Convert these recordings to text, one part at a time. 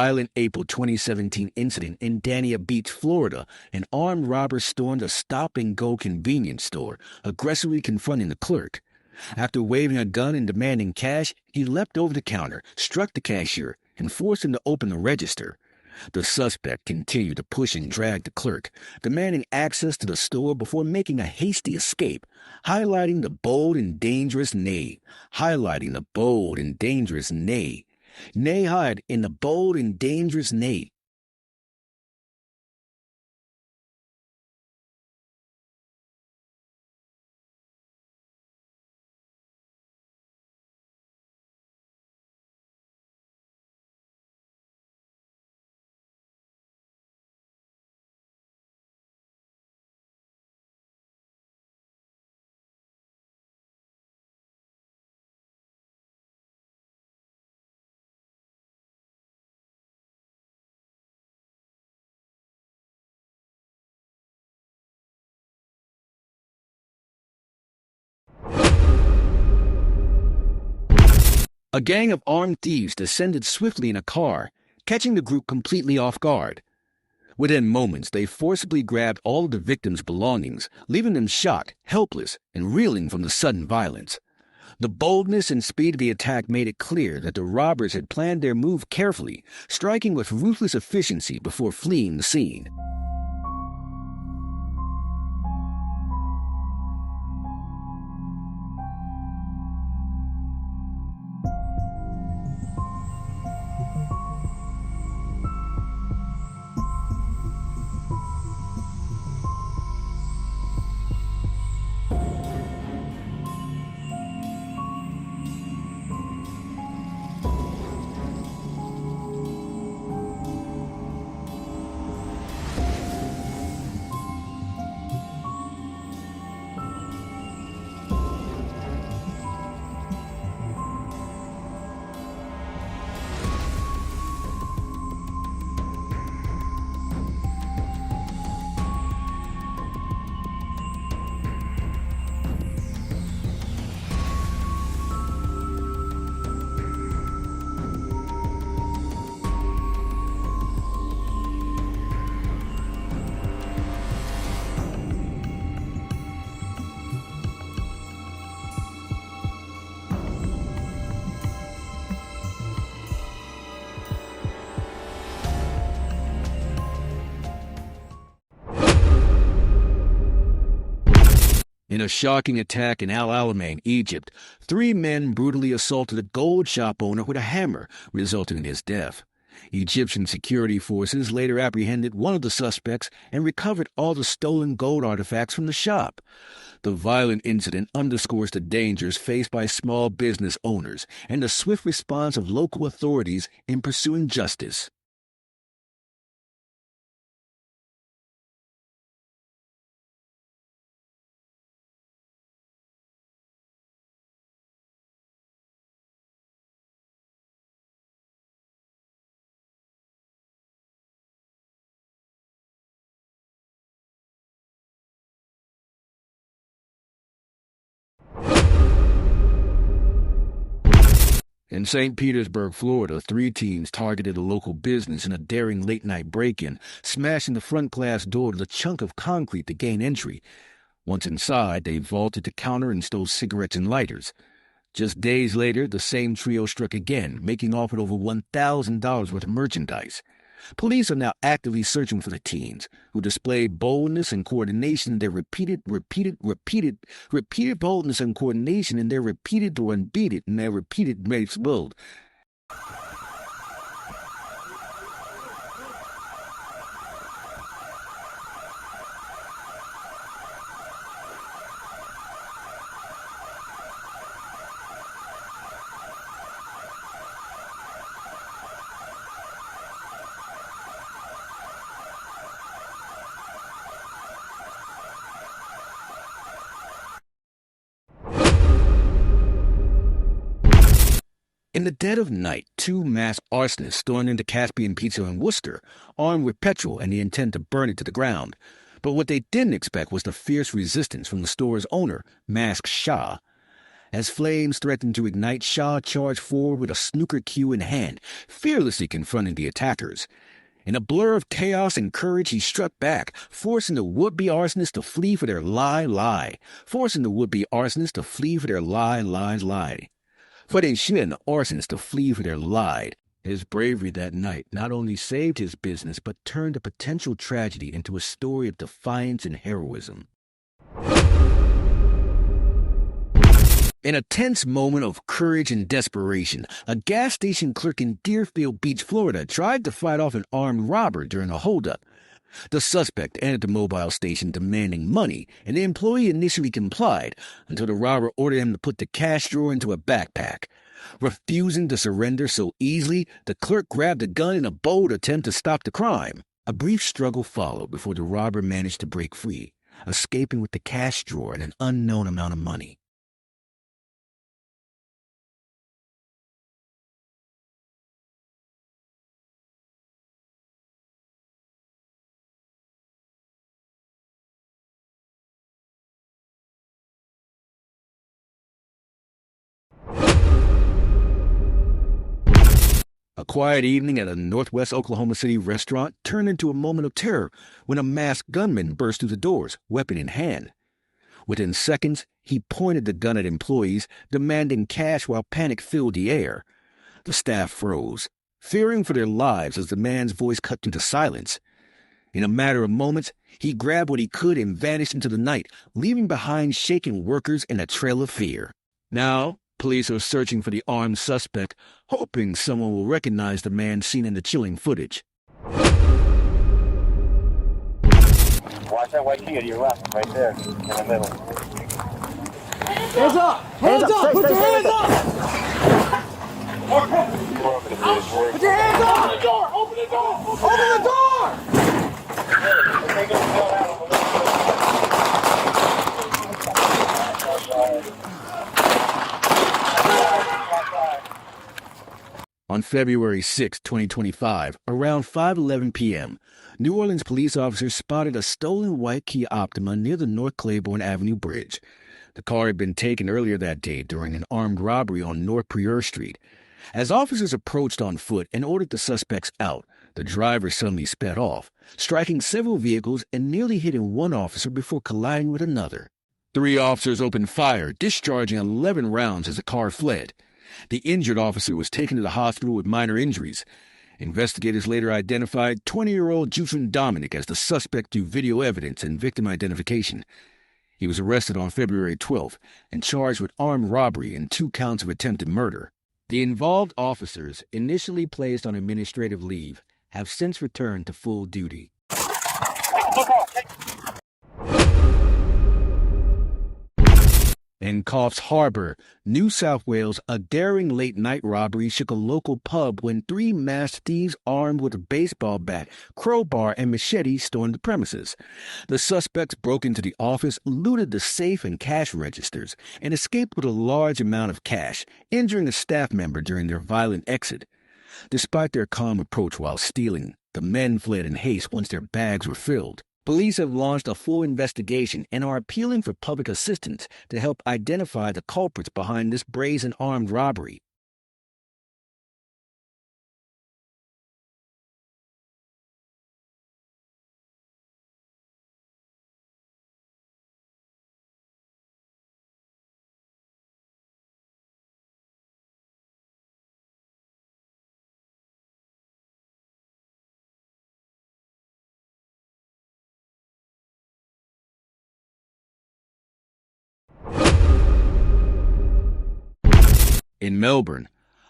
violent April 2017 incident in Dania Beach, Florida. An armed robber stormed a stop-and-go convenience store, aggressively confronting the clerk. After waving a gun and demanding cash, he leapt over the counter, struck the cashier, and forced him to open the register. The suspect continued to push and drag the clerk, demanding access to the store before making a hasty escape, highlighting the bold and dangerous Nay. Nay hide in the bold and dangerous Nay. A gang of armed thieves descended swiftly in a car, catching the group completely off guard. Within moments, they forcibly grabbed all of the victims' belongings, leaving them shocked, helpless, and reeling from the sudden violence. The boldness and speed of the attack made it clear that the robbers had planned their move carefully, striking with ruthless efficiency before fleeing the scene. In a shocking attack in Al Alamein, Egypt, 3 men brutally assaulted a gold shop owner with a hammer, resulting in his death. Egyptian security forces later apprehended one of the suspects and recovered all the stolen gold artifacts from the shop. The violent incident underscores the dangers faced by small business owners and the swift response of local authorities in pursuing justice. In St. Petersburg, Florida, 3 teens targeted a local business in a daring late-night break-in, smashing the front glass door with a chunk of concrete to gain entry. Once inside, they vaulted the counter and stole cigarettes and lighters. Just days later, the same trio struck again, making off with over $1,000 worth of merchandise. Police are now actively searching for the teens, who displayed boldness and coordination in their repeated boldness and coordination in their repeated race build. In the dead of night, 2 masked arsonists stormed into Caspian Pizza in Worcester, armed with petrol and the intent to burn it to the ground. But what they didn't expect was the fierce resistance from the store's owner, Masked Shah. As flames threatened to ignite, Shaw charged forward with a snooker cue in hand, fearlessly confronting the attackers. In a blur of chaos and courage, he struck back, forcing the would-be arsonists to flee for their lie. Forcing the would-be arsonists to flee for their lie. Forcing the arsonists to flee for their lie. His bravery that night not only saved his business, but turned a potential tragedy into a story of defiance and heroism. In a tense moment of courage and desperation, a gas station clerk in Deerfield Beach, Florida, tried to fight off an armed robber during a holdup. The suspect entered the mobile station demanding money, and the employee initially complied until the robber ordered him to put the cash drawer into a backpack. Refusing to surrender so easily, the clerk grabbed a gun in a bold attempt to stop the crime. A brief struggle followed before the robber managed to break free, escaping with the cash drawer and an unknown amount of money. A quiet evening at a Northwest Oklahoma City restaurant turned into a moment of terror when a masked gunman burst through the doors, weapon in hand. Within seconds, he pointed the gun at employees, demanding cash while panic filled the air. The staff froze, fearing for their lives as the man's voice cut into silence. In a matter of moments, he grabbed what he could and vanished into the night, leaving behind shaken workers and a trail of fear. Now, police are searching for the armed suspect, hoping someone will recognize the man seen in the chilling footage. Watch that white key to your left, right there, in the middle. Hands up! Hands up! Put your hands up! Put your hands up! Open the door! Open the door! Open the door! On February 6, 2025, around 5:11 p.m., New Orleans police officers spotted a stolen white Kia Optima near the North Claiborne Avenue Bridge. The car had been taken earlier that day during an armed robbery on North Prieur Street. As officers approached on foot and ordered the suspects out, the driver suddenly sped off, striking several vehicles and nearly hitting one officer before colliding with another. 3 officers opened fire, discharging 11 rounds as the car fled. The injured officer was taken to the hospital with minor injuries. Investigators later identified 20-year-old Jutron Dominic as the suspect through video evidence and victim identification. He was arrested on February 12th and charged with armed robbery and 2 counts of attempted murder. The involved officers, initially placed on administrative leave, have since returned to full duty. In Coffs Harbour, New South Wales, a daring late-night robbery shook a local pub when 3 masked thieves armed with a baseball bat, crowbar, and machete stormed the premises. The suspects broke into the office, looted the safe and cash registers, and escaped with a large amount of cash, injuring a staff member during their violent exit. Despite their calm approach while stealing, the men fled in haste once their bags were filled. Police have launched a full investigation and are appealing for public assistance to help identify the culprits behind this brazen armed robbery. In Melbourne,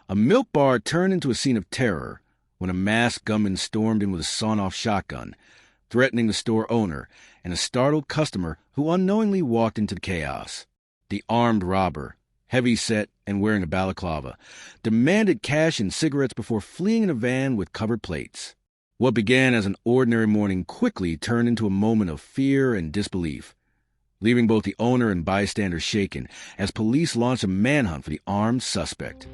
a milk bar turned into a scene of terror when a masked gunman stormed in with a sawn-off shotgun, threatening the store owner and a startled customer who unknowingly walked into the chaos. The armed robber, heavy-set and wearing a balaclava, demanded cash and cigarettes before fleeing in a van with covered plates. What began as an ordinary morning quickly turned into a moment of fear and disbelief, leaving both the owner and bystanders shaken as police launched a manhunt for the armed suspect.